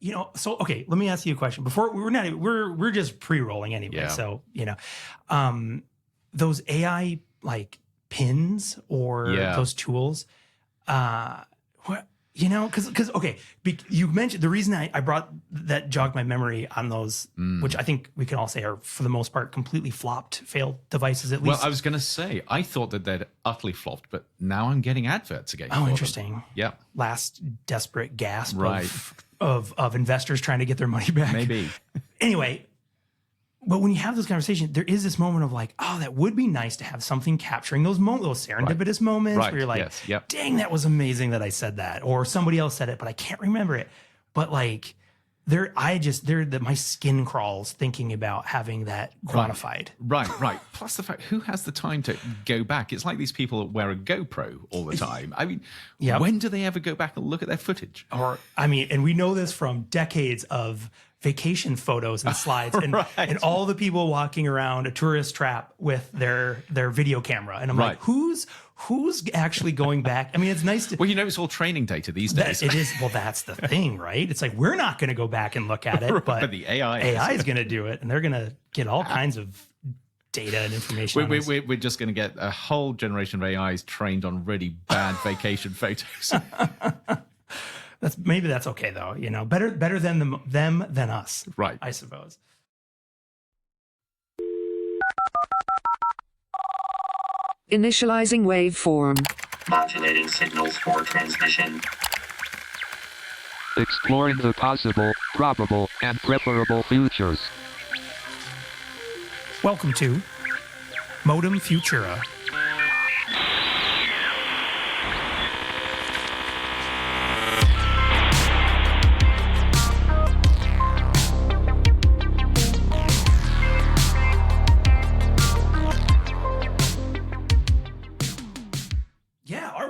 So okay, let me ask you a question. Before we're just pre-rolling anyway. Yeah. So those AI like pins or those tools, because you mentioned the reason I brought that jogged my memory on those, which I think we can all say are for the most part completely flopped, failed devices at least. Well, I was going to say I thought that they'd utterly flopped, but now I'm getting adverts again. Oh, interesting. Them. Yeah. Last desperate gasp right. of investors trying to get their money back. Maybe. Anyway, but when you have this conversation, there is this moment of like, oh, that would be nice to have something capturing those moments, those serendipitous moments where you're like, dang, that was amazing that I said that, or somebody else said it, but I can't remember it. But like, my skin crawls thinking about having that quantified. Right. Plus the fact, who has the time to go back? It's like these people that wear a GoPro all the time. I mean, when do they ever go back and look at their footage? And we know this from decades of vacation photos and slides and all the people walking around a tourist trap with their video camera. And I'm like, who's actually going back? I mean, it's nice to... Well, it's all training data these days. It is. Well, that's the thing, right? It's like, we're not going to go back and look at it, but the AI is going to do it. And they're going to get all kinds of data and information. We're just going to get a whole generation of AIs trained on really bad vacation photos. That's okay though. Better than them than us. Right. I suppose. Initializing waveform. Modulating signals for transmission. Exploring the possible, probable, and preferable futures. Welcome to Modem Futura.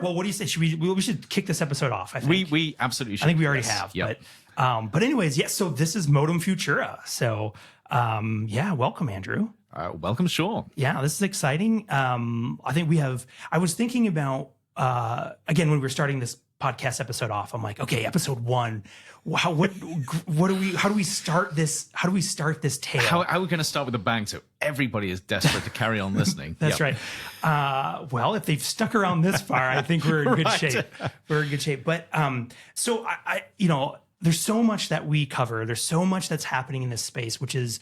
Well, what do you say? We should kick this episode off. I think we absolutely should. I think we already have. Yep. But anyways, yes. So this is Modem Futura. So welcome, Andrew. Welcome, Sean. Yeah, this is exciting. I think I was thinking about again when we were starting this podcast episode off. I'm like, okay, episode 1. How do we start this? How do we start this tale? How are we going to start with a bang so everybody is desperate to carry on listening? That's right. Well, if they've stuck around this far, I think we're in good shape. We're in good shape. But so I there's so much that we cover. There's so much that's happening in this space, which is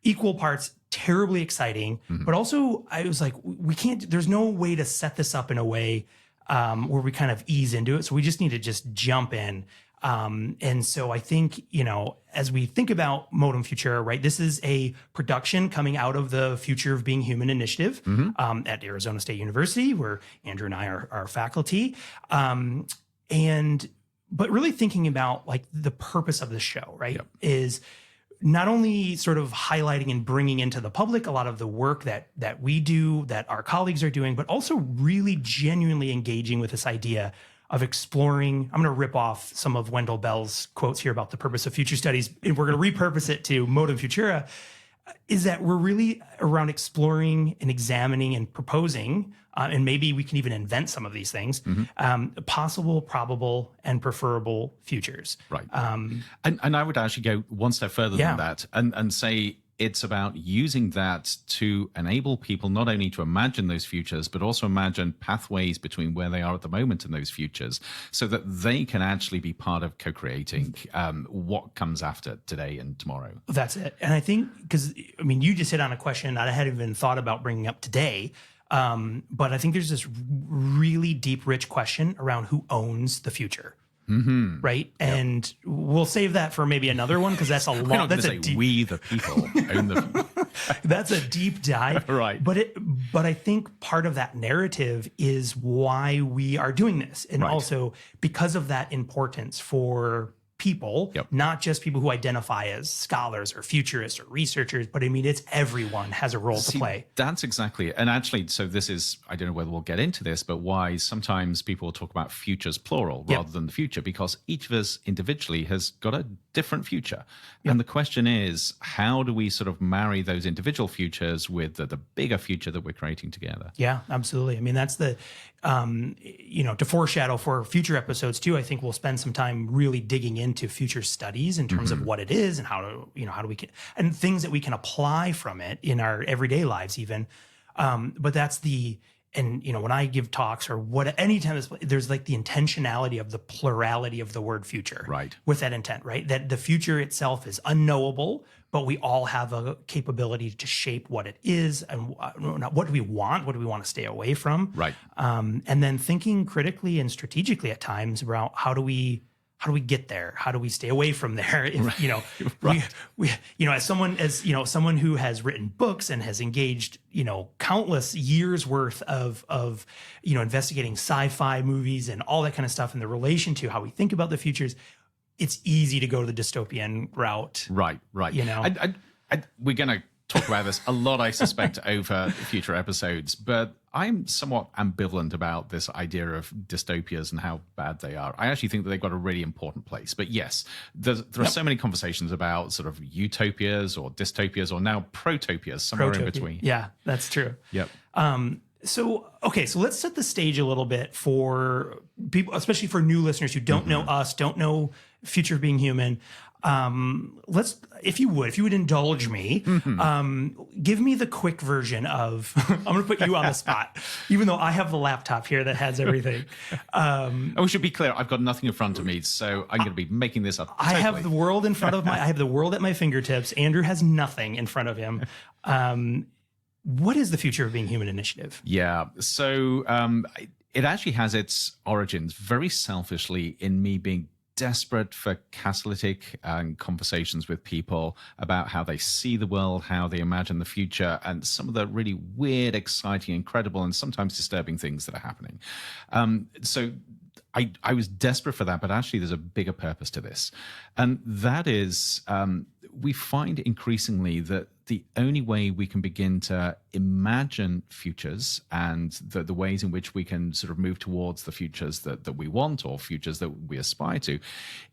equal parts terribly exciting. Mm-hmm. But also, I was like, we can't. There's no way to set this up in a way where we kind of ease into it. So we just need to just jump in. And so I think, as we think about Modem Futura, right, this is a production coming out of the Future of Being Human initiative at Arizona State University, where Andrew and I are faculty. But really thinking about like the purpose of the show, right, is not only sort of highlighting and bringing into the public a lot of the work that we do, that our colleagues are doing, but also really genuinely engaging with this idea of exploring. I'm going to rip off some of Wendell Bell's quotes here about the purpose of future studies, and we're going to repurpose it to Modem Futura, is that we're really around exploring and examining and proposing, and maybe we can even invent some of these things, possible, probable, and preferable futures. Right. And I would actually go one step further than that and say it's about using that to enable people not only to imagine those futures, but also imagine pathways between where they are at the moment and those futures so that they can actually be part of co-creating what comes after today and tomorrow. That's it. And I think, because, you just hit on a question that I hadn't even thought about bringing up today, but I think there's this really deep, rich question around who owns the future. Mm-hmm. Right. Yep. And we'll save that for maybe another one, because that's a lot. That's a deep... we the people own the that's a deep dive. Right. But I think part of that narrative is why we are doing this. And also because of that importance for people, not just people who identify as scholars or futurists or researchers, but it's everyone has a role to play. That's exactly it. And actually, so this is, I don't know whether we'll get into this, but why sometimes people talk about futures plural rather than the future, because each of us individually has got a different future. And the question is, how do we sort of marry those individual futures with the bigger future that we're creating together? Yeah, absolutely. That's the, to foreshadow for future episodes too, I think we'll spend some time really digging into future studies in terms of what it is and how do we and things that we can apply from it in our everyday lives even. But that's when I give talks or anytime there's like the intentionality of the plurality of the word future, right? With that intent, right? That the future itself is unknowable, but we all have a capability to shape what it is and what do we want? What do we want to stay away from? Right. And then thinking critically and strategically at times about how do we get there? How do we stay away from there? If, right. we as someone who has written books and has engaged, countless years worth of investigating sci-fi movies and all that kind of stuff in the relation to how we think about the futures, it's easy to go to the dystopian route. Right. We're going to talk about this a lot, I suspect, over future episodes, but I'm somewhat ambivalent about this idea of dystopias and how bad they are. I actually think that they've got a really important place. But yes, there are so many conversations about sort of utopias or dystopias or now protopias, somewhere in between. Yeah, that's true. Yep. So let's set the stage a little bit for people, especially for new listeners who don't know us, don't know Future of Being Human. If you would indulge me, give me the quick version of, I'm going to put you on the spot, even though I have the laptop here that has everything. We should be clear. I've got nothing in front of me, so I'm going to be making this up. Totally. I have the world in front of I have the world at my fingertips. Andrew has nothing in front of him. What is the Future of Being Human initiative? Yeah. So, it actually has its origins very selfishly in me being desperate for catalytic conversations with people about how they see the world, how they imagine the future, and some of the really weird, exciting, incredible, and sometimes disturbing things that are happening. So I was desperate for that, but actually there's a bigger purpose to this. And that is we find increasingly that the only way we can begin to imagine futures and the ways in which we can sort of move towards the futures that we want or futures that we aspire to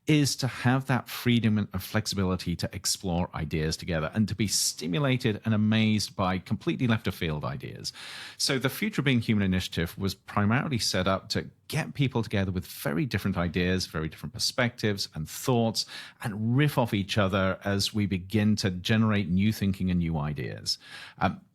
is to have that freedom and flexibility to explore ideas together and to be stimulated and amazed by completely left of field ideas. So the Future Being Human initiative was primarily set up to get people together with very different ideas, very different perspectives and thoughts, and riff off each other as we begin to generate new thinking and new ideas.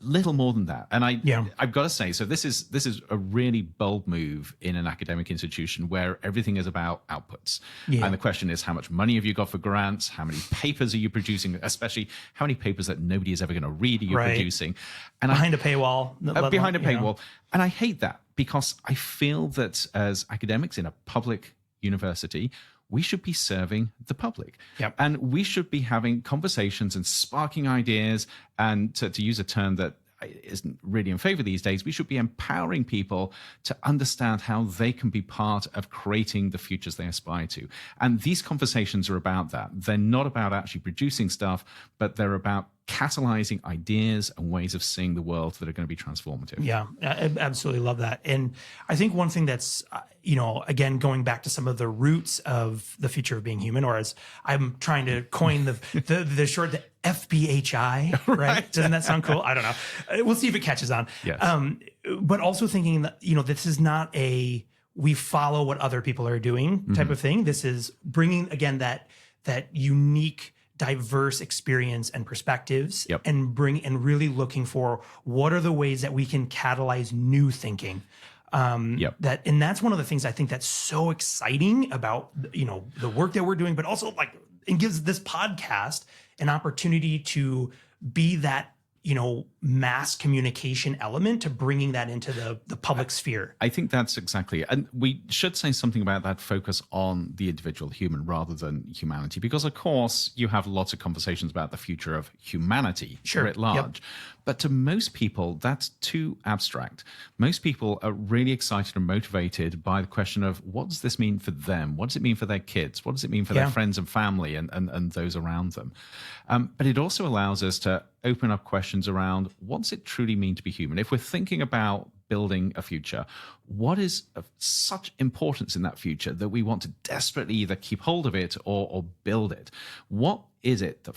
Little more than that. And I've got to say, so this is a really bold move in an academic institution where everything is about outputs. Yeah. And the question is, how much money have you got for grants? How many papers are you producing? Especially how many papers that nobody is ever going to read are you producing? And behind a paywall. Behind a paywall. And I hate that because I feel that as academics in a public university, we should be serving the public. Yep. And we should be having conversations and sparking ideas. And to use a term that isn't really in favor these days, we should be empowering people to understand how they can be part of creating the futures they aspire to. And these conversations are about that. They're not about actually producing stuff, but they're about catalyzing ideas and ways of seeing the world that are going to be transformative. Yeah, I absolutely love that. And I think one thing that's, again, going back to some of the roots of the Future of Being Human, or as I'm trying to coin the short, the FBHI, right? Doesn't that sound cool? I don't know. We'll see if it catches on. Yes. But also thinking that, this is not we follow what other people are doing type of thing. This is bringing, again, that unique, diverse experience and perspectives, and really looking for what are the ways that we can catalyze new thinking. And that's one of the things I think that's so exciting about, the work that we're doing, but also it gives this podcast an opportunity to be that, mass communication element to bringing that into the public sphere. I think that's exactly it. And we should say something about that focus on the individual human rather than humanity, because of course you have lots of conversations about the future of humanity writ large. But to most people, that's too abstract. Most people are really excited and motivated by the question of what does this mean for them? What does it mean for their kids? What does it mean for their friends and family and those around them? But it also allows us to open up questions around what does it truly mean to be human? If we're thinking about building a future, what is of such importance in that future that we want to desperately either keep hold of it or build it? What is it that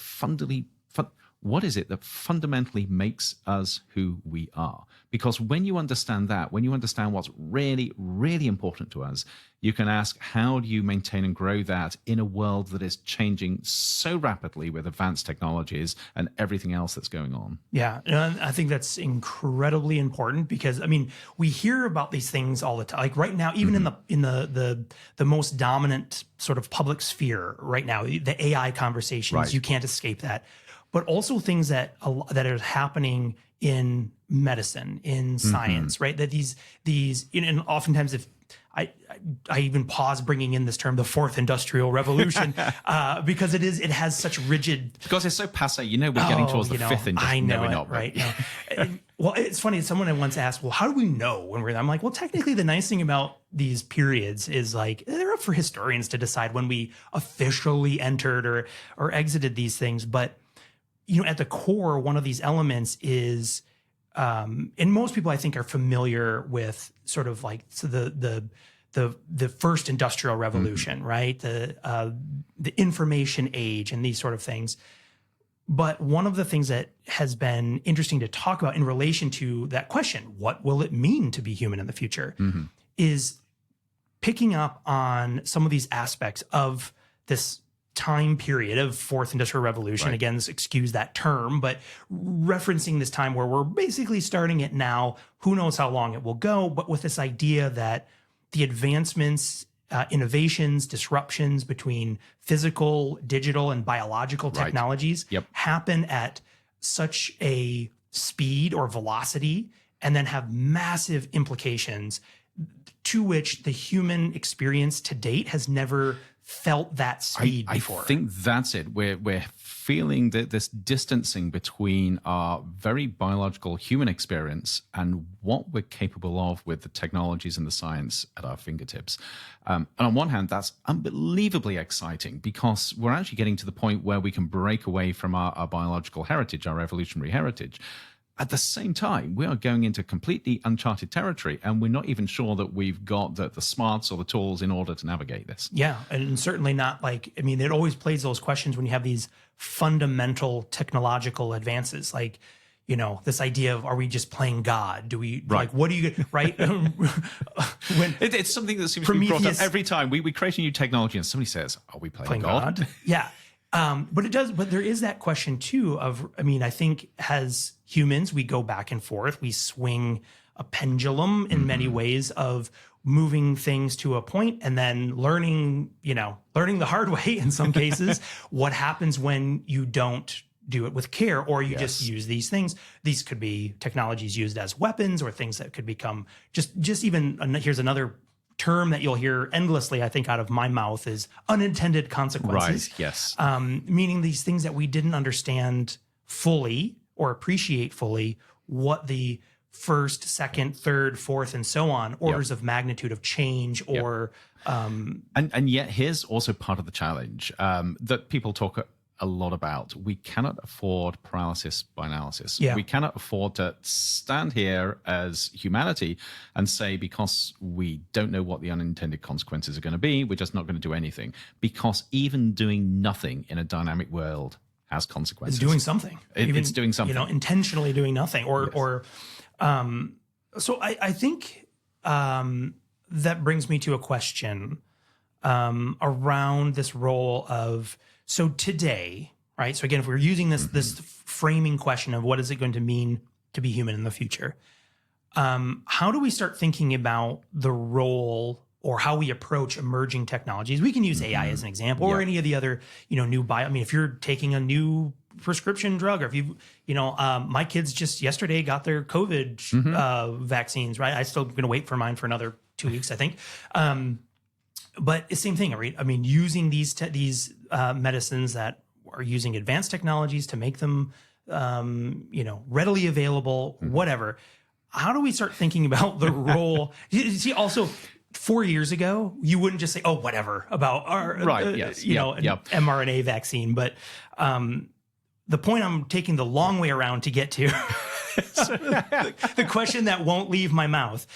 what is it that fundamentally makes us who we are? Because when you understand that, when you understand what's really, really important to us, you can ask, how do you maintain and grow that in a world that is changing so rapidly with advanced technologies and everything else that's going on? Yeah, and I think that's incredibly important because, I mean, we hear about these things all the time. Like right now, even in the most dominant sort of public sphere right now, the AI conversations, Right. you can't escape that. But also things that are happening in medicine, in science, right? That these and oftentimes if I even pause bringing in this term, the fourth industrial revolution, because it has such rigid. Because it's so passe, we're getting towards the fifth industrial. I know no, we're it, not, right? Well, it's funny. Someone once asked, well, how do we know when we're? I'm like, well, technically, the nice thing about these periods is like they're up for historians to decide when we officially entered or exited these things, but at the core, one of these elements is, and most people I think are familiar with sort of like the first industrial revolution, right? The information age and these sort of things. But one of the things that has been interesting to talk about in relation to that question, what will it mean to be human in the future, is picking up on some of these aspects of this time period of fourth industrial revolution. Right. Again, excuse that term, but referencing this time where we're basically starting it now, who knows how long it will go, but with this idea that the advancements, innovations, disruptions between physical, digital, and biological technologies happen at such a speed or velocity and then have massive implications to which the human experience to date has never felt that speed before. I think that's it. We're feeling that this distancing between our very biological human experience and what we're capable of with the technologies and the science at our fingertips. And on one hand, that's unbelievably exciting because we're actually getting to the point where we can break away from our biological heritage, our evolutionary heritage. At the same time, we are going into completely uncharted territory, and we're not even sure that we've got the smarts or the tools in order to navigate this. Yeah, and certainly not it always plays those questions when you have these fundamental technological advances, like, this idea of, are we just playing God? Do we, what do you, right? When it's something that seems to be brought up every time. We create a new technology and somebody says, are we playing God? Yeah. But there is that question too of, I think as humans, we go back and forth, we swing a pendulum in many ways of moving things to a point and then learning the hard way in some cases, what happens when you don't do it with care or you just use these things. These could be technologies used as weapons or things that could become just even, here's another term that you'll hear endlessly, I think, out of my mouth is unintended consequences. Right, yes. Meaning these things that we didn't understand fully or appreciate fully, what the first, second, third, fourth, and so on, orders of magnitude of change or... And yet here's also part of the challenge that people talk a lot about. We cannot afford paralysis by analysis. Yeah. We cannot afford to stand here as humanity and say, because we don't know what the unintended consequences are going to be, we're just not going to do anything. Because even doing nothing in a dynamic world has consequences. It's doing something. It's doing something. Intentionally doing nothing. So I think that brings me to a question around this role of, so today, right? So again, if we're using this framing question of what is it going to mean to be human in the future, how do we start thinking about the role or how we approach emerging technologies? We can use AI as an example, or any of the other, new bio. If you're taking a new prescription drug, or if my kids just yesterday got their COVID vaccines, right? I still going to wait for mine for another 2 weeks, I think. But the same thing, right? Using these medicines that are using advanced technologies to make them, readily available, whatever. How do we start thinking about the role? You see, also 4 years ago, you wouldn't just say, "Oh, whatever," about our, mRNA vaccine. But the point I'm taking the long way around to get to, the question that won't leave my mouth,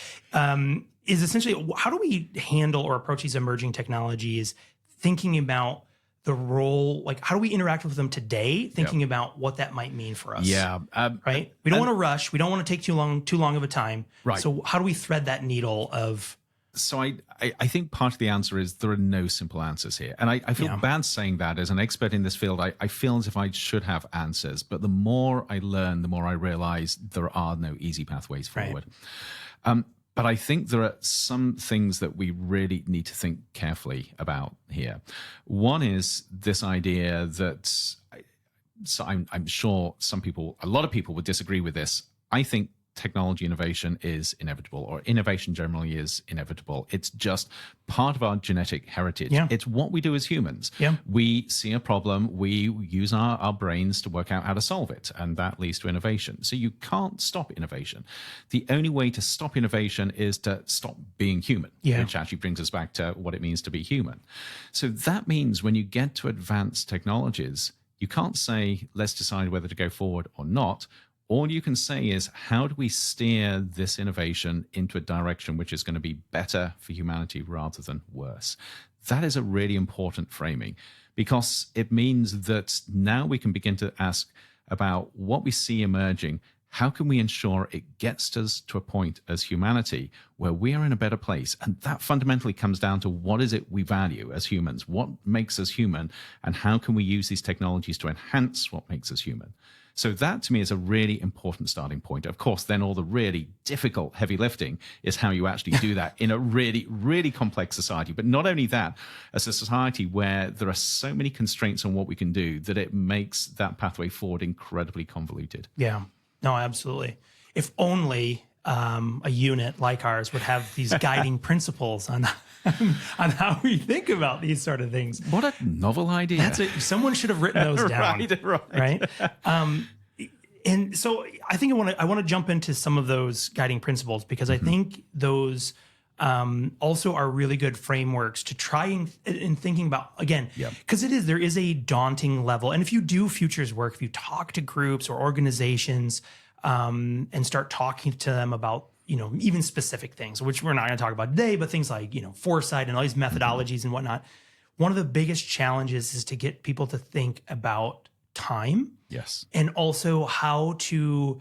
is essentially, how do we handle or approach these emerging technologies, thinking about the role, like how do we interact with them today, thinking about what that might mean for us? Yeah. Right. We don't want to rush. We don't want to take too long of a time. Right. So how do we thread that needle of? So I think part of the answer is there are no simple answers here. And I feel bad saying that. As an expert in this field, I feel as if I should have answers. But the more I learn, the more I realize there are no easy pathways forward. But I think there are some things that we really need to think carefully about here. One is this idea that, so I'm sure a lot of people would disagree with this. I think technology innovation is inevitable, or innovation generally is inevitable. It's just part of our genetic heritage. Yeah. It's what we do as humans. Yeah. We see a problem, we use our brains to work out how to solve it, and that leads to innovation. So you can't stop innovation. The only way to stop innovation is to stop being human, which actually brings us back to what it means to be human. So that means when you get to advanced technologies, you can't say, let's decide whether to go forward or not. All you can say is, how do we steer this innovation into a direction which is going to be better for humanity rather than worse? That is a really important framing, because it means that now we can begin to ask about what we see emerging. How can we ensure it gets us to a point as humanity where we are in a better place? And that fundamentally comes down to what is it we value as humans? What makes us human? And how can we use these technologies to enhance what makes us human? So that, to me, is a really important starting point. Of course, then all the really difficult heavy lifting is how you actually do that in a really, really complex society. But not only that, as a society where there are so many constraints on what we can do, that it makes that pathway forward incredibly convoluted. Yeah, no, absolutely. If only a unit like ours would have these guiding principles on how we think about these sort of things. What a novel idea. Someone should have written those down. Right. And so I think I want to jump into some of those guiding principles, because I think those also are really good frameworks to try in thinking about, again, because there is a daunting level. And if you do futures work, if you talk to groups or organizations and start talking to them about, even specific things, which we're not going to talk about today, but things like, foresight and all these methodologies and whatnot. One of the biggest challenges is to get people to think about time. Yes. And also how to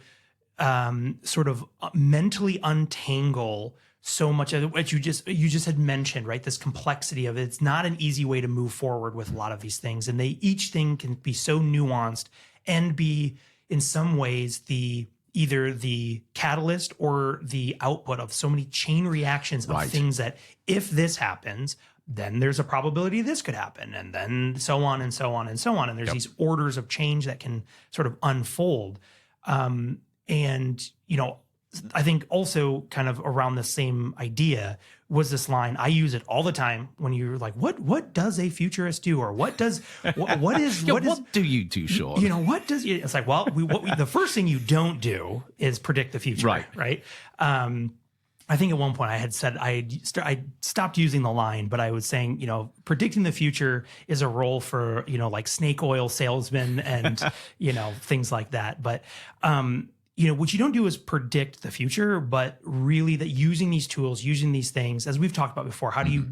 sort of mentally untangle so much of what you just had mentioned, right? This complexity of it. It's not an easy way to move forward with a lot of these things. And each thing can be so nuanced and be in some ways either the catalyst or the output of so many chain reactions of things that if this happens, then there's a probability this could happen, and then so on and so on and so on. And there's these orders of change that can sort of unfold. And, I think also kind of around the same idea was this line. I use it all the time when you're like, what does a futurist do? Or what do you do, Sean? What does it's like, well, the first thing you don't do is predict the future. Right. I think at one point I had said I stopped using the line, but I was saying, predicting the future is a role for, like snake oil salesmen and, things like that. But, what you don't do is predict the future, but really that using these tools, using these things, as we've talked about before, how do you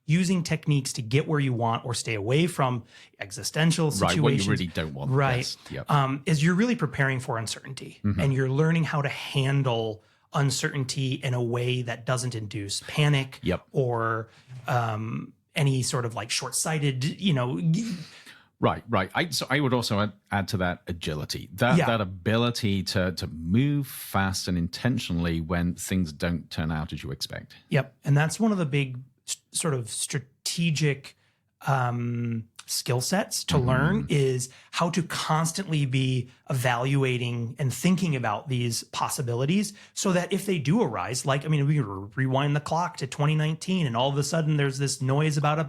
using techniques to get where you want or stay away from existential situations. Right, what you really don't want. Right. Yes. Yep. Is you're really preparing for uncertainty and you're learning how to handle uncertainty in a way that doesn't induce panic or any sort of like short-sighted, Right. I would also add to that agility, that ability to move fast and intentionally when things don't turn out as you expect. Yep. And that's one of the big sort of strategic skill sets to learn, is how to constantly be evaluating and thinking about these possibilities so that if they do arise, we can rewind the clock to 2019 and all of a sudden there's this noise about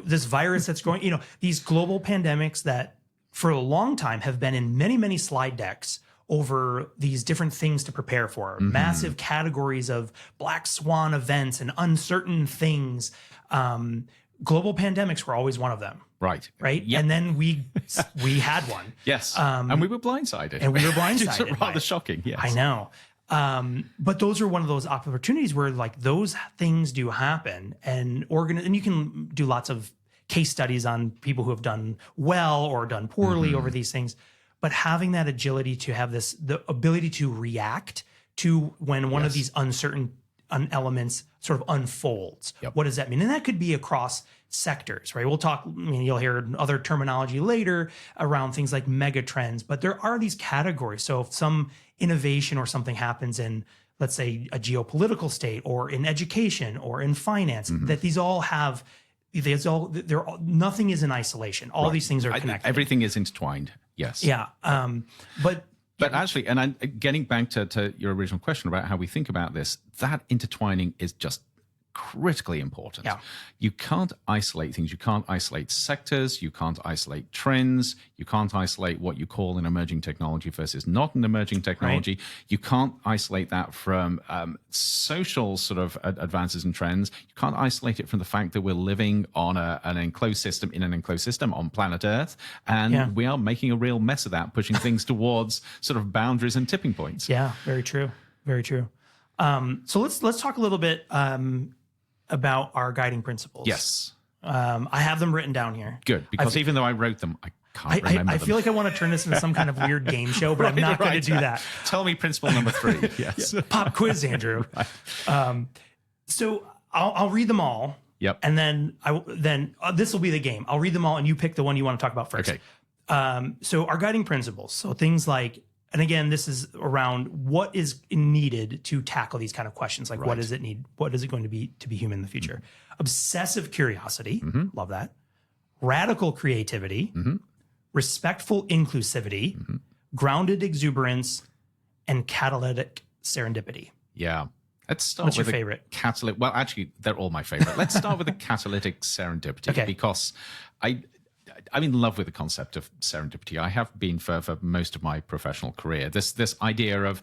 this virus that's growing, these global pandemics that for a long time have been in many, many slide decks over these different things to prepare for, massive categories of black swan events and uncertain things. Global pandemics were always one of them. Right. Yep. And then we had one. Yes. And we were blindsided. It's rather shocking. Yes. I know. But those are one of those opportunities where like those things do happen, and you can do lots of case studies on people who have done well or done poorly over these things. But having that agility to have the ability to react to when one of these uncertain elements sort of unfolds. What does that mean? And that could be across sectors, right? We'll talk, you'll hear other terminology later around things like mega trends, but there are these categories. So if some innovation or something happens in, let's say, a geopolitical state or in education or in finance, that these all have, nothing is in isolation. All these things are connected. Everything is intertwined. Yes. Yeah. But actually, and I'm getting back to your original question about how we think about this, that intertwining is just critically important. Yeah. You can't isolate things. You can't isolate sectors. You can't isolate trends. You can't isolate what you call an emerging technology versus not an emerging technology. Right. You can't isolate that from social sort of advances and trends. You can't isolate it from the fact that we're living on an enclosed system, in an enclosed system on planet Earth, and we are making a real mess of that, pushing things towards sort of boundaries and tipping points. Yeah, very true. Very true. So let's talk a little bit about our guiding principles. Yes. I have them written down here. Good, because even though I wrote them, I can't remember I them. feel like I want to turn this into some kind of weird game show, but I'm not going to do that. Tell me principle number 3. Yes. Pop quiz, Andrew. So I'll read them all. Yep. And then this will be the game. I'll read them all, and you pick the one you want to talk about first. Okay. So our guiding principles. So things like, and again, this is around what is needed to tackle these kind of questions. Like, what does it need? What is it going to be human in the future? Obsessive curiosity. Love that. Radical creativity. Respectful inclusivity. Grounded exuberance. And catalytic serendipity. Yeah. Let's start What's with your favorite? Well, actually, they're all my favorite. Let's start with the catalytic serendipity, because I'm in love with the concept of serendipity. I have been for most of my professional career. This idea of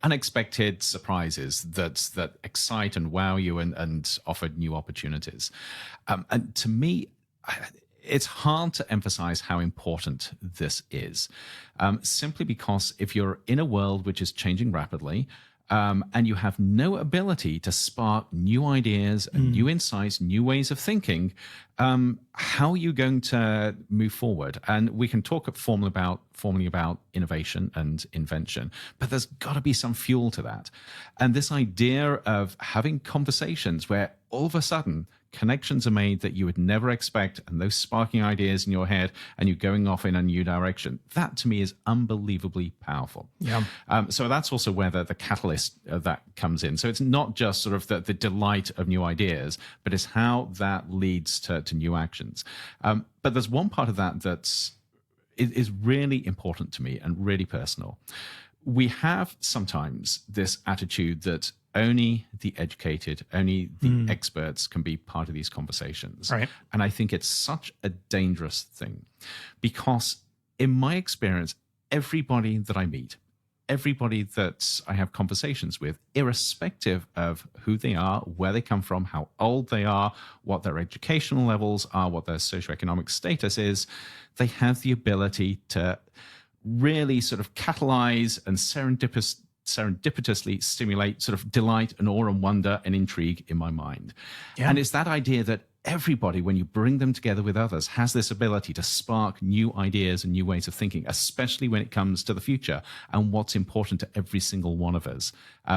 unexpected surprises that excite and wow you and offer new opportunities. And to me, it's hard to emphasize how important this is, simply because if you're in a world which is changing rapidly, and you have no ability to spark new ideas and new insights, new ways of thinking, how are you going to move forward? And we can talk formally about innovation and invention, but there's got to be some fuel to that. And this idea of having conversations where all of a sudden connections are made that you would never expect, and those sparking ideas in your head, and you going off in a new direction. That to me is unbelievably powerful. Yeah. So that's also where the catalyst of that comes in. So it's not just sort of the delight of new ideas, but it's how that leads to new actions. But there's one part of that is really important to me and really personal. We have sometimes this attitude that only the educated, only the experts can be part of these conversations. Right. And I think it's such a dangerous thing, because in my experience, everybody that I meet, everybody that I have conversations with, irrespective of who they are, where they come from, how old they are, what their educational levels are, what their socioeconomic status is, they have the ability to really sort of catalyze and serendipitously stimulate sort of delight and awe and wonder and intrigue in my mind. Yeah. And it's that idea that everybody, when you bring them together with others, has this ability to spark new ideas and new ways of thinking, especially when it comes to the future and what's important to every single one of us.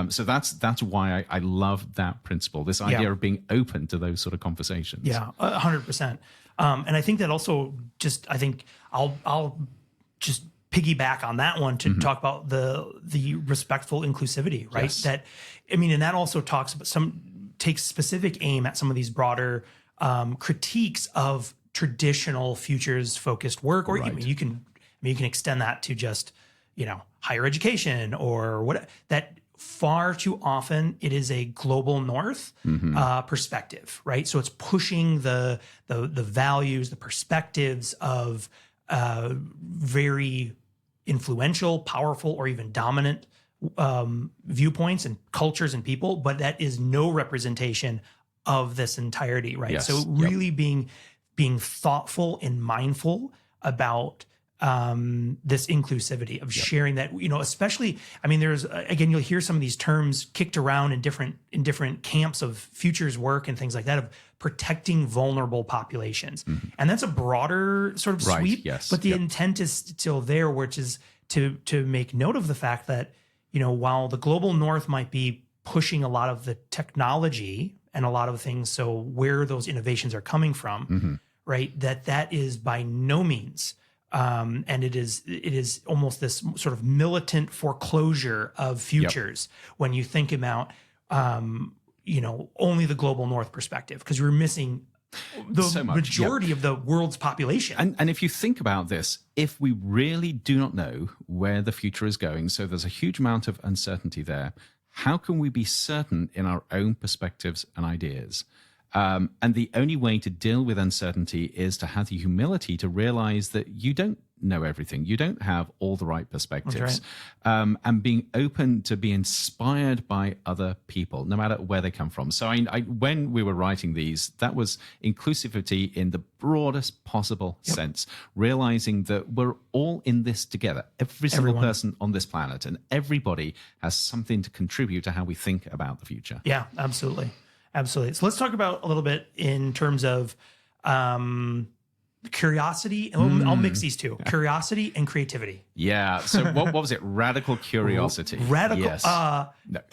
So that's why I love that principle, this idea of being open to those sort of conversations. Yeah, 100%. And I think that also I think I'll just piggyback on that one to talk about the respectful inclusivity, right? Yes. And that also takes specific aim at some of these broader critiques of traditional futures focused work, or you can extend that to just, higher education or what that. Far too often it is a global north perspective, right? So it's pushing the values, the perspectives of very influential, powerful, or even dominant viewpoints and cultures and people, but that is no representation of this entirety, right? Yes. So really being thoughtful and mindful about this inclusivity of sharing that, especially, I mean, there's, again, you'll hear some of these terms kicked around in different camps of futures work and things like that, of protecting vulnerable populations. And that's a broader sort of sweep, but the intent is still there, which is to make note of the fact that, while the global north might be pushing a lot of the technology and a lot of things, so where those innovations are coming from, right, that is by no means, and it is almost this sort of militant foreclosure of futures when you think about, only the global north perspective, because you're missing the majority of the world's population. And if you think about this, if we really do not know where the future is going, so there's a huge amount of uncertainty there, how can we be certain in our own perspectives and ideas? And the only way to deal with uncertainty is to have the humility to realize that you don't know everything. You don't have all the right perspectives. And being open to be inspired by other people, no matter where they come from. So when we were writing these, that was inclusivity in the broadest possible sense, realizing that we're all in this together, every single person on this planet, and everybody has something to contribute to how we think about the future. Yeah, absolutely. Absolutely. So let's talk about a little bit in terms of curiosity. And I'll mix these two, curiosity and creativity. Yeah. So what was it? Radical curiosity. Obsessive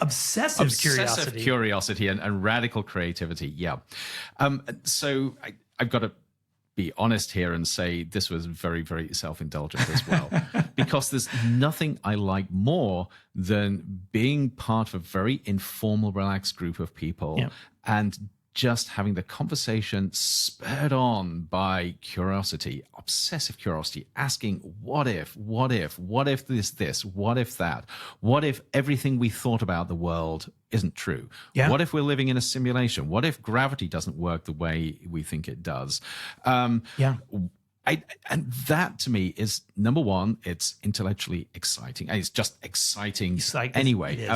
curiosity. Obsessive curiosity and radical creativity. Yeah. So I've got to be honest here and say this was very, very self-indulgent as well, because there's nothing I like more than being part of a very informal, relaxed group of people and just having the conversation spurred on by curiosity, obsessive curiosity, asking what if this, what if that, what if everything we thought about the world isn't true? What if we're living in a simulation? What if gravity doesn't work the way we think it does? And that to me is, number one, it's intellectually exciting. And it's just exciting anyway.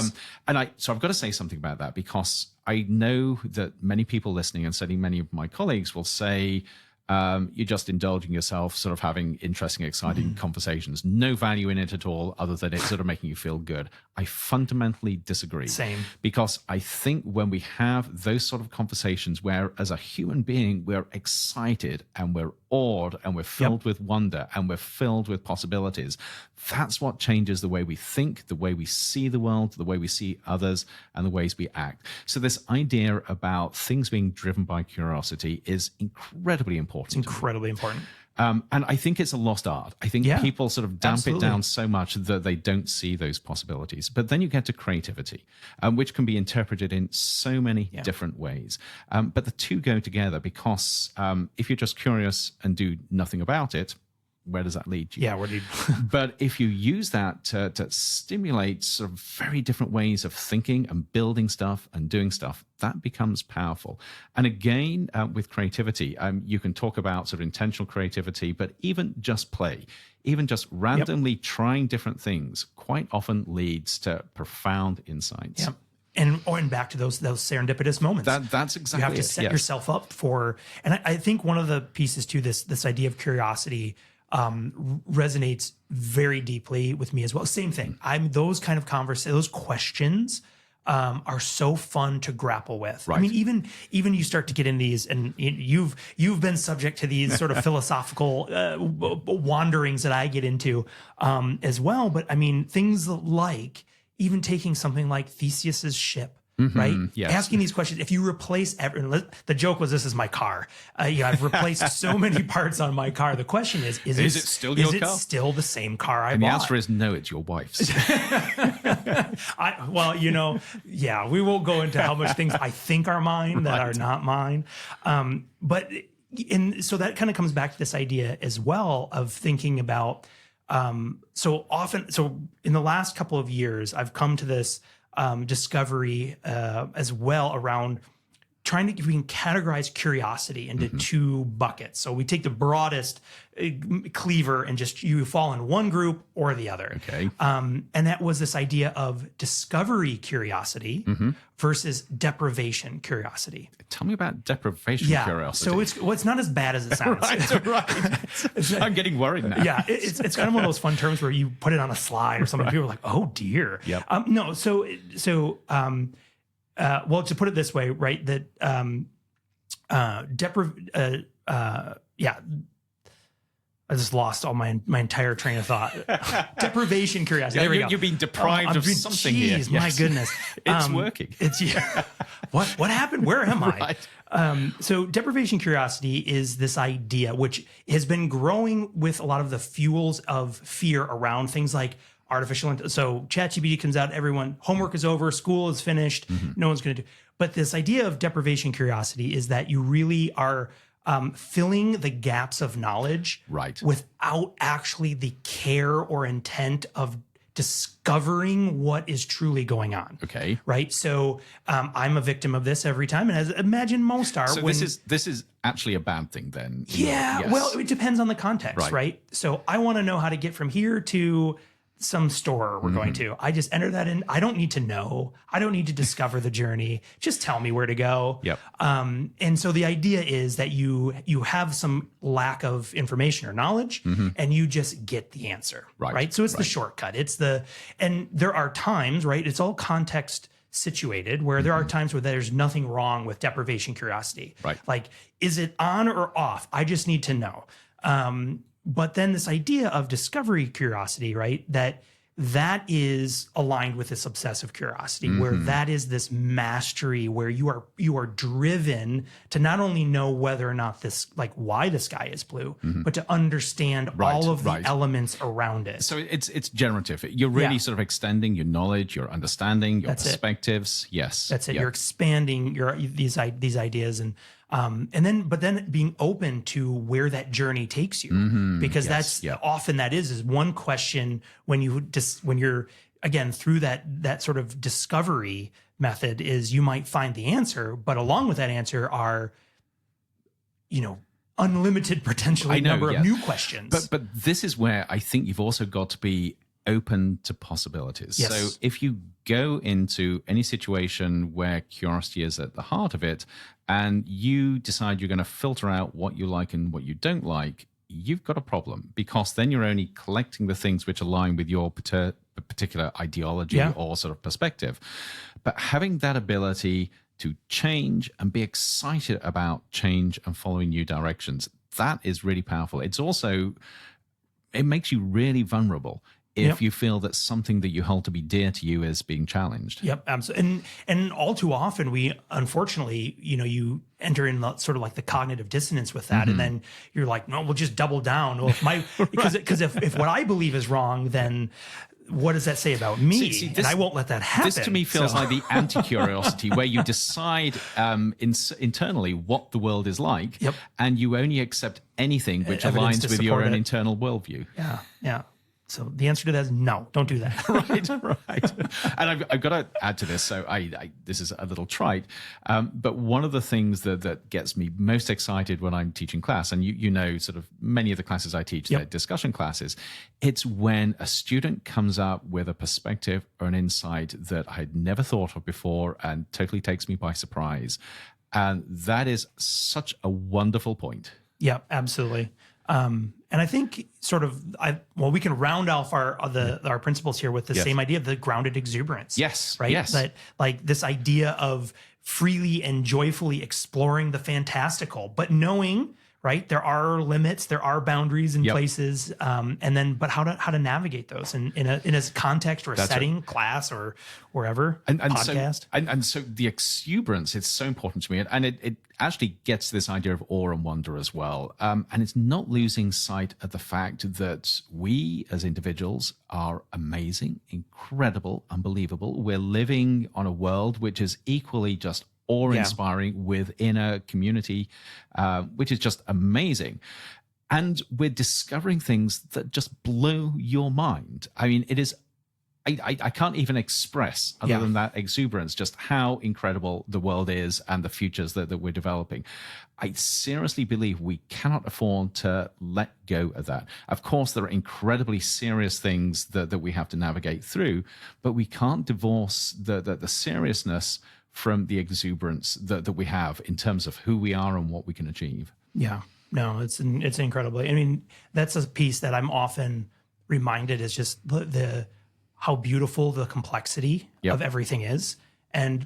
So I've got to say something about that, because I know that many people listening, and certainly many of my colleagues, will say, you're just indulging yourself, sort of having interesting, exciting conversations. No value in it at all, other than it sort of making you feel good. I fundamentally disagree. Same. Because I think when we have those sort of conversations where, as a human being, we're excited and we're awed and we're filled with wonder and we're filled with possibilities, that's what changes the way we think, the way we see the world, the way we see others, and the ways we act. So this idea about things being driven by curiosity is incredibly important. It's incredibly important. And I think it's a lost art. I think people sort of damp it down so much that they don't see those possibilities. But then you get to creativity, which can be interpreted in so many different ways. But the two go together, because if you're just curious and do nothing about it, where does that lead you? Yeah, But if you use that to stimulate sort of very different ways of thinking and building stuff and doing stuff, that becomes powerful. And again, with creativity, you can talk about sort of intentional creativity, but even just play, even just randomly trying different things, quite often leads to profound insights. Yep. And back to those serendipitous moments. That's exactly. You have to set yourself up for. And I think one of the pieces to this idea of curiosity resonates very deeply with me as well. Same thing. Those kind of those questions are so fun to grapple with. Right. I mean, even you start to get in these, and you've been subject to these sort of philosophical wanderings that I get into as well. But I mean, things like even taking something like Theseus's ship. Right? Yes. Asking these questions. If you replace the joke was, this is my car. I've replaced so many parts on my car. The question is it still your car? Is it still the same car I bought? And the answer is no, it's your wife's. We won't go into how much things I think are mine that are not mine. So that kind of comes back to this idea as well of thinking about, so in the last couple of years, I've come to this discovery as well around we can categorize curiosity into two buckets. So we take the broadest cleaver and just you fall in one group or the other. Okay. And that was this idea of discovery curiosity versus deprivation curiosity. Tell me about deprivation curiosity. So it's not as bad as it sounds. right. I'm getting worried now. Yeah, it's kind of one of those fun terms where you put it on a slide or something. People are like, "Oh dear." Yep. Well, to put it this way, right? That I just lost all my entire train of thought. Deprivation curiosity. There we go. You're being deprived of something here. Geez, my goodness. It's working. What happened? Where am I? Right. So deprivation curiosity is this idea which has been growing with a lot of the fuels of fear around things like artificial intelligence. So ChatGPT comes out, everyone, homework is over, school is finished, no one's going to do. But this idea of deprivation curiosity is that you really are filling the gaps of knowledge without actually the care or intent of discovering what is truly going on. Okay. Right. So I'm a victim of this every time. And as imagine most are. So this is actually a bad thing then. Yeah. Yes. Well, it depends on the context. Right. So I want to know how to get from here to some store we're going to. I just enter that in. I don't need to know. I don't need to discover the journey. Just tell me where to go. Yep. And so the idea is that you have some lack of information or knowledge and you just get the answer. Right. So it's the shortcut. And there are times, right? It's all context situated where there are times where there's nothing wrong with deprivation curiosity. Right. Like, is it on or off? I just need to know. But then this idea of discovery curiosity, right? That is aligned with this obsessive curiosity, where that is this mastery, where you are driven to not only know whether or not why the sky is blue, but to understand all of the elements around it. So it's generative. You're really sort of extending your knowledge, your understanding, your perspectives. Yes, that's it. Yep. You're expanding these ideas but then being open to where that journey takes you, because that's often that is one question when you're again through that sort of discovery method is you might find the answer, but along with that answer are, unlimited potentially number of new questions. But this is where I think you've also got to be open to possibilities. Yes. So if you go into any situation where curiosity is at the heart of it, and you decide you're going to filter out what you like and what you don't like, you've got a problem, because then you're only collecting the things which align with your particular ideology or sort of perspective. But having that ability to change and be excited about change and following new directions, that is really powerful. It's also, it makes you really vulnerable if you feel that something that you hold to be dear to you is being challenged. Yep, absolutely. And all too often we, unfortunately, you enter in sort of like the cognitive dissonance with that, and then you're like, no, we'll just double down. Well, because if what I believe is wrong, then what does that say about me? See, and I won't let that happen. This to me feels like the anti-curiosity, where you decide internally what the world is like, and you only accept anything which aligns with your own internal worldview. Yeah. So the answer to that is no, don't do that. right. And I've got to add to this. So this is a little trite, but one of the things that gets me most excited when I'm teaching class, and you know, sort of many of the classes I teach, they're discussion classes, it's when a student comes up with a perspective or an insight that I had never thought of before and totally takes me by surprise. And that is such a wonderful point. Yeah, absolutely. And I think we can round off our principles here with the same idea of the grounded exuberance. Yes. Right. Yes. That like this idea of freely and joyfully exploring the fantastical, but knowing, right, there are limits, there are boundaries in places, but how to navigate those in a context or a setting, class or wherever, podcast. So the exuberance is so important to me, and it actually gets this idea of awe and wonder as well. And it's not losing sight of the fact that we as individuals are amazing, incredible, unbelievable. We're living on a world which is equally just awe-inspiring within a community, which is just amazing. And we're discovering things that just blow your mind. I mean, it is I can't even express, other than that exuberance, just how incredible the world is and the futures that we're developing. I seriously believe we cannot afford to let go of that. Of course, there are incredibly serious things that we have to navigate through, but we can't divorce the seriousness from the exuberance that we have in terms of who we are and what we can achieve. Yeah, no, it's incredibly. I mean, that's a piece that I'm often reminded is just the how beautiful the complexity of everything is,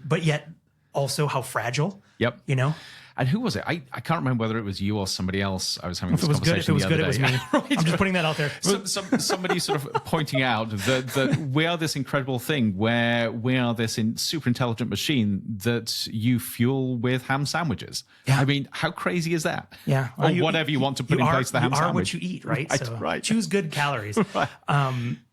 but yet also how fragile. Yep. You know. And who was it? I can't remember whether it was you or somebody else. I was having this conversation If it was good, it was me. Right. I'm just putting that out there. Somebody sort of pointing out that we are this incredible thing where we are this super intelligent machine that you fuel with ham sandwiches. Yeah. I mean, how crazy is that? Yeah. Or whatever you want to put in place of the ham sandwich. You are what you eat, right? Right, so right. Choose good calories. Right.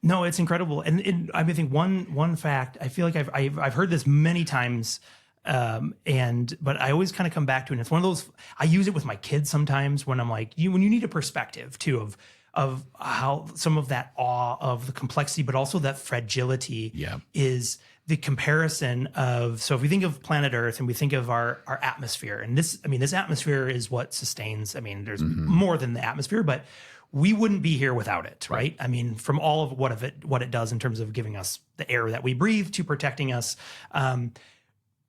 No, it's incredible. And I think one fact, I feel like I've heard this many times. But I always kind of come back to it. And it's one of those, I use it with my kids sometimes when I'm like, when you need a perspective too of how some of that awe of the complexity, but also that fragility is the comparison of, so if we think of planet Earth and we think of our atmosphere, and this atmosphere is what sustains, there's more than the atmosphere, but we wouldn't be here without it, right? I mean, from all of what it does in terms of giving us the air that we breathe to protecting us,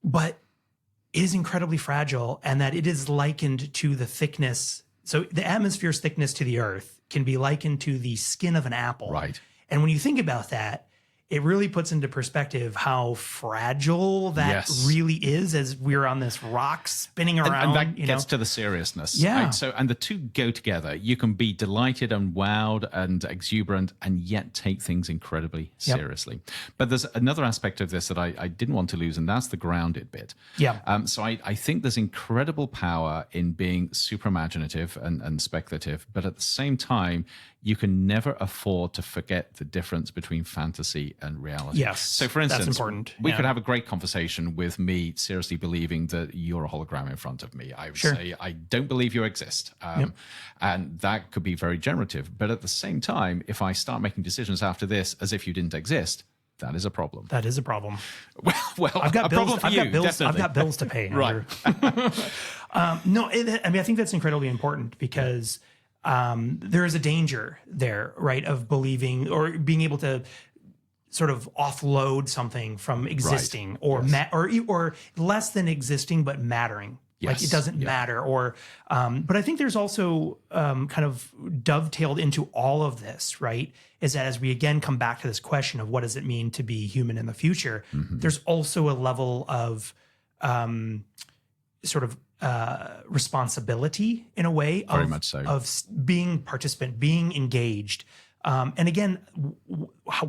but it is incredibly fragile, and that it is likened to the thickness. So the atmosphere's thickness to the Earth can be likened to the skin of an apple. Right. And when you think about that, it really puts into perspective how fragile that really is as we're on this rock spinning around. And that gets to the seriousness. Yeah. Right? So, and the two go together. You can be delighted and wowed and exuberant and yet take things incredibly seriously. But there's another aspect of this that I didn't want to lose, and that's the grounded bit. Yeah. So I think there's incredible power in being super imaginative and speculative, but at the same time, you can never afford to forget the difference between fantasy and reality. Yes. So, for instance, that's important. We could have a great conversation with me seriously believing that you're a hologram in front of me. I would say, I don't believe you exist. And that could be very generative. But at the same time, if I start making decisions after this as if you didn't exist, that is a problem. That is a problem. Well, I've got bills. I've got bills to pay. Right. No, I think that's incredibly important because there is a danger there, right, of believing or being able to sort of offload something from existing or less than existing but mattering. Yes. Like it doesn't matter. Or, but I think there's also kind of dovetailed into all of this, right? Is that as we again come back to this question of what does it mean to be human in the future, there's also a level of sort of responsibility in a way Very much so. Of being participant, being engaged. And again,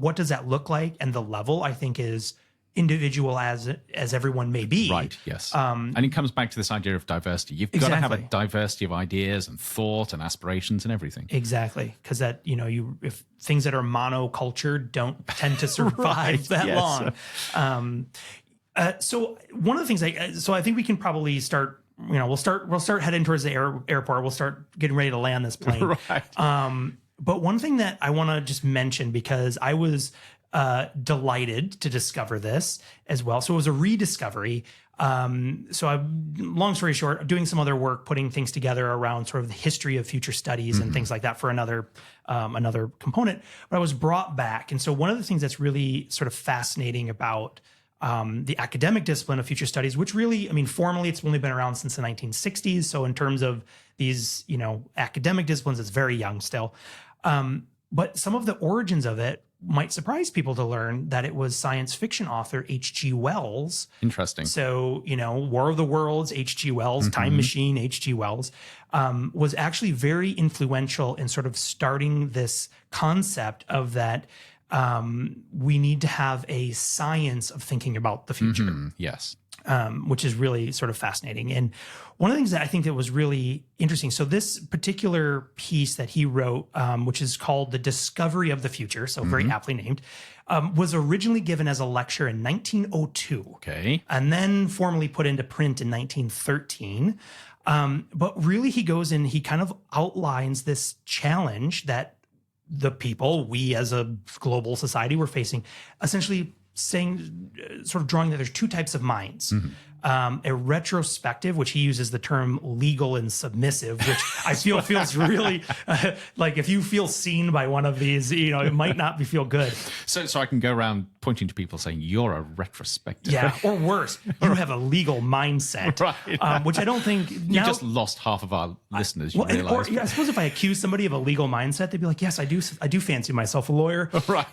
what does that look like? And the level, I think, is individual as everyone may be. Right, yes. And it comes back to this idea of diversity. You've got to have a diversity of ideas and thought and aspirations and everything. Exactly. Because that, if things that are monoculture don't tend to survive that long. So one of the things I think we can probably start, we'll start heading towards the airport. We'll start getting ready to land this plane. Right. But one thing that I want to just mention, because I was delighted to discover this as well. So it was a rediscovery. Long story short, doing some other work, putting things together around sort of the history of future studies and things like that for another component. But I was brought back. And so one of the things that's really sort of fascinating about the academic discipline of future studies, which really, formally it's only been around since the 1960s. So in terms of these, academic disciplines, it's very young still. But some of the origins of it might surprise people to learn that it was science fiction author H.G. Wells. Interesting. So, War of the Worlds, H.G. Wells, Time Machine, H.G. Wells, was actually very influential in sort of starting this concept of that we need to have a science of thinking about the future. Yes. Which is really sort of fascinating. And one of the things that I think that was really interesting, so this particular piece that he wrote, which is called The Discovery of the Future, so very aptly named, was originally given as a lecture in 1902. Okay. And then formally put into print in 1913. But really he goes in, he kind of outlines this challenge that the people, we as a global society, were facing, essentially saying, sort of drawing that there's two types of minds. A retrospective, which he uses the term legal and submissive, which I feel feels really like if you feel seen by one of these, it might not feel good. So I can go around pointing to people saying, you're a retrospective. Yeah, or worse, you have a legal mindset, right. Which I don't think you just lost half of our listeners. You realize? I suppose if I accuse somebody of a legal mindset, they'd be like, yes, I do fancy myself a lawyer. Right.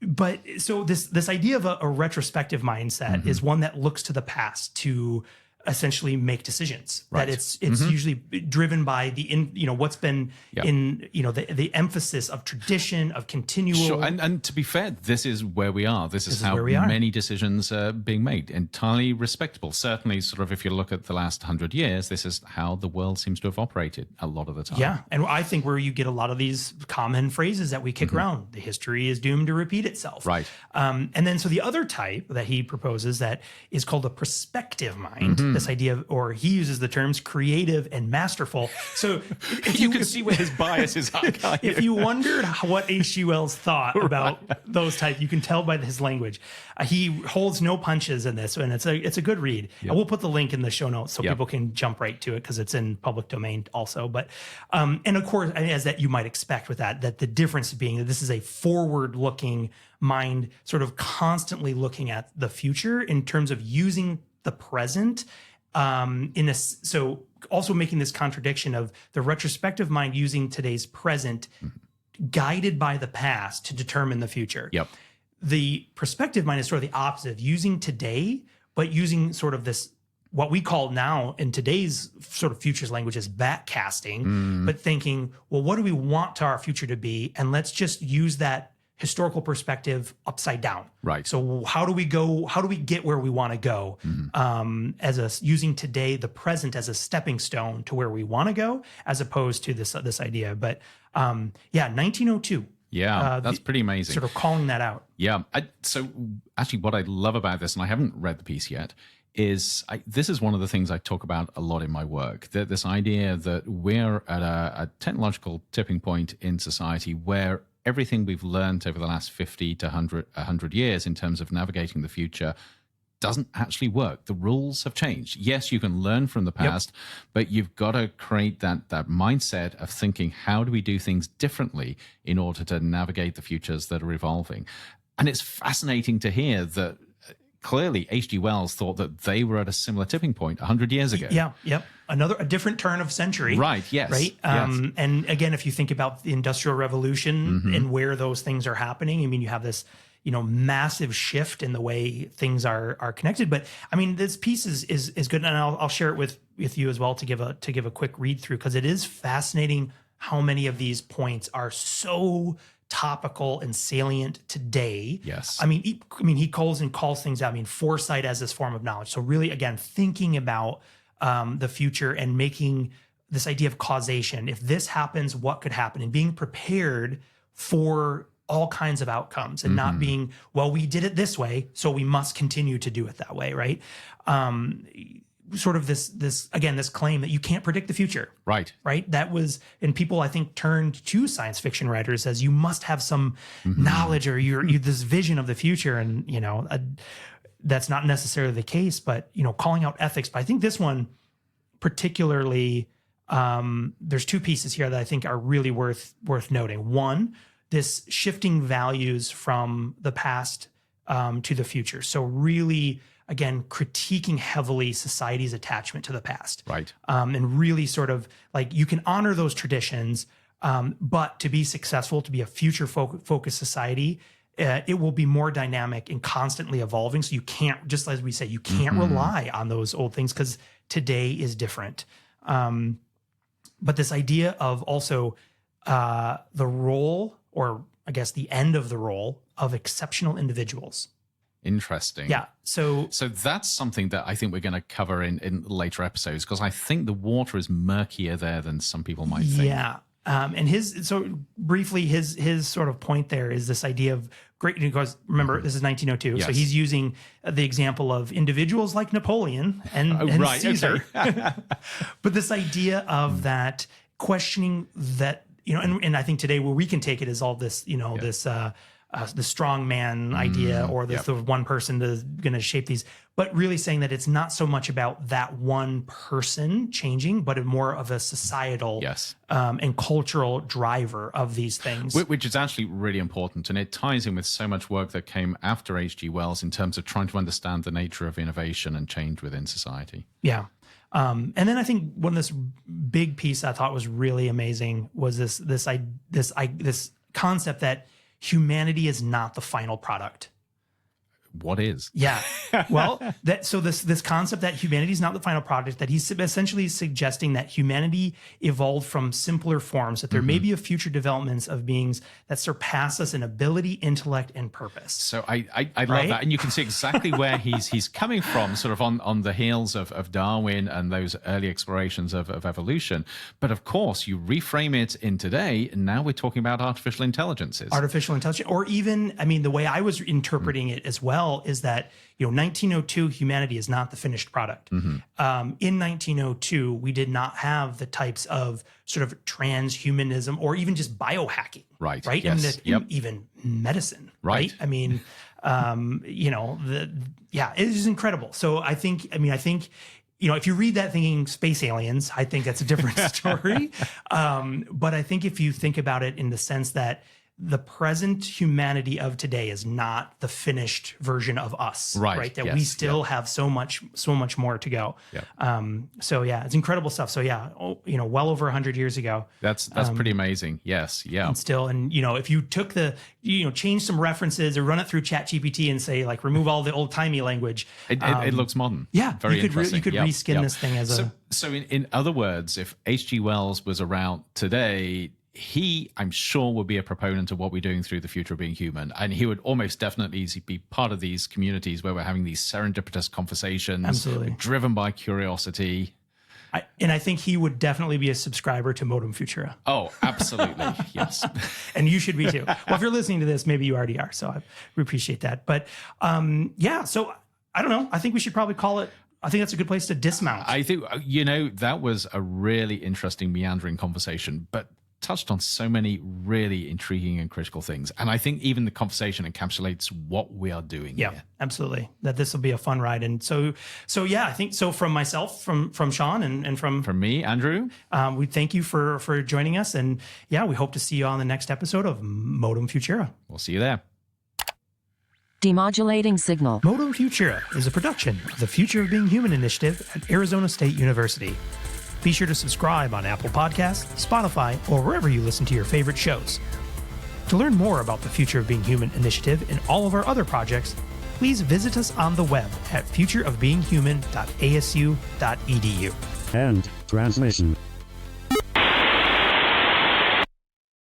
But so this idea of a retrospective mindset is one that looks to the past to essentially make decisions. Right. That it's usually driven by what's been in the emphasis of tradition, of continual. Sure. And to be fair, this is where we are. This is how many decisions are being made. Entirely respectable. Certainly, sort of, if you look at the last 100 years, this is how the world seems to have operated a lot of the time. Yeah, and I think where you get a lot of these common phrases that we kick around, the history is doomed to repeat itself. Right. And then so the other type that he proposes that is called a prospective mind. This idea or he uses the terms creative and masterful. So if you can see where his biases are. If you wondered what H.G. Wells thought about those types, you can tell by his language. He holds no punches in this, and it's a good read. Yep. I will put the link in the show notes so people can jump right to it because it's in public domain also. But and of course, as that you might expect with that the difference being that this is a forward-looking mind, sort of constantly looking at the future in terms of using the present. So also making this contradiction of the retrospective mind using today's present, guided by the past to determine the future. Yep. The prospective mind is sort of the opposite of using today, but using sort of this, what we call now in today's sort of futures language is backcasting, but thinking, well, what do we want our future to be? And let's just use that historical perspective upside down. Right. So how do we get where we want to go? Using today, the present as a stepping stone to where we want to go, as opposed to this idea. But 1902. Yeah, that's pretty amazing. Sort of calling that out. Yeah. So actually what I love about this, and I haven't read the piece yet, is this is one of the things I talk about a lot in my work, this idea that we're at a technological tipping point in society where everything we've learned over the last 50 to 100 years in terms of navigating the future doesn't actually work. The rules have changed. Yes, you can learn from the past, but you've got to create that mindset of thinking, how do we do things differently in order to navigate the futures that are evolving? And it's fascinating to hear that clearly H.G. Wells thought that they were at a similar tipping point 100 years ago. Yeah, yep. A different turn of century. Right, yes. Right? Yes. And again, if you think about the Industrial Revolution and where those things are happening, I mean, you have this, massive shift in the way things are connected. But I mean, this piece is good. And I'll share it with you as well to give a quick read through, because it is fascinating how many of these points are so topical and salient today. Yes. I mean, he calls things out. I mean, foresight as this form of knowledge. So really, again, thinking about the future and making this idea of causation. If this happens, what could happen? And being prepared for all kinds of outcomes and not being, well, we did it this way, so we must continue to do it that way, right? Sort of this claim that you can't predict the future. Right. That was, and people I think turned to science fiction writers as you must have some knowledge or you this vision of the future. And, that's not necessarily the case, but, calling out ethics. But I think this one particularly, there's two pieces here that I think are really worth noting. One, this shifting values from the past to the future. So really, again, critiquing heavily society's attachment to the past. Right. And really sort of like you can honor those traditions, but to be successful, to be a future focused society, it will be more dynamic and constantly evolving. So you can't, just as we say, you can't rely on those old things because today is different. But this idea of also the role, or I guess the end of the role of exceptional individuals. Interesting. Yeah. So that's something that I think we're going to cover in later episodes, because I think the water is murkier there than some people might think. Yeah. And his sort of point there is this idea of great, because remember, this is 1902. Yes. So he's using the example of individuals like Napoleon and right, Caesar. okay. But this idea of that questioning that and I think today where we can take it is all this, this the strong man idea, or the one person is going to shape these, but really saying that it's not so much about that one person changing, but more of a societal and cultural driver of these things. Which is actually really important. And it ties in with so much work that came after H.G. Wells in terms of trying to understand the nature of innovation and change within society. Yeah. And then I think this big piece I thought was really amazing was this concept that humanity is not the final product. What is? Yeah. Well, this concept that humanity is not the final product, that he's essentially suggesting that humanity evolved from simpler forms, that there may be a future developments of beings that surpass us in ability, intellect, and purpose. So I love that. And you can see exactly where he's coming from, sort of on the heels of Darwin and those early explorations of evolution. But of course, you reframe it in today, and now we're talking about artificial intelligences. Artificial intelligence, or even, the way I was interpreting it as well, is that 1902 humanity is not the finished product. In 1902, we did not have the types of sort of transhumanism or even just biohacking, right? Yes. Even medicine, right? it is incredible. So I think if you read that thinking space aliens, I think that's a different story. But I think if you think about it in the sense that the present humanity of today is not the finished version of us, right? That we still have so much more to go. It's incredible stuff. So well over 100 years ago. That's pretty amazing. Yes. Yeah. And still, if you took change some references or run it through ChatGPT and say, like, remove all the old timey language. It looks modern. Yeah. Very interesting. You could reskin this thing as So in other words, if H.G. Wells was around today, he, I'm sure, will be a proponent of what we're doing through the future of being human. And he would almost definitely be part of these communities where we're having these serendipitous conversations, absolutely, driven by curiosity. I think he would definitely be a subscriber to Modem Futura. Oh, absolutely. Yes. And you should be too. Well, if you're listening to this, maybe you already are. So we appreciate that. But so I don't know. I think we should probably call it. I think that's a good place to dismount. I think, that was a really interesting, meandering conversation, but touched on so many really intriguing and critical things. And I think even the conversation encapsulates what we are doing here. Absolutely. That this will be a fun ride. And so I think so from myself, from Sean and from me, Andrew, we thank you for joining us. And we hope to see you on the next episode of Modem Futura. We'll see you there. Demodulating signal. Modem Futura is a production of the Future of Being Human initiative at Arizona State University. Be sure to subscribe on Apple Podcasts, Spotify, or wherever you listen to your favorite shows. To learn more about the Future of Being Human initiative and all of our other projects, please visit us on the web at futureofbeinghuman.asu.edu. End transmission.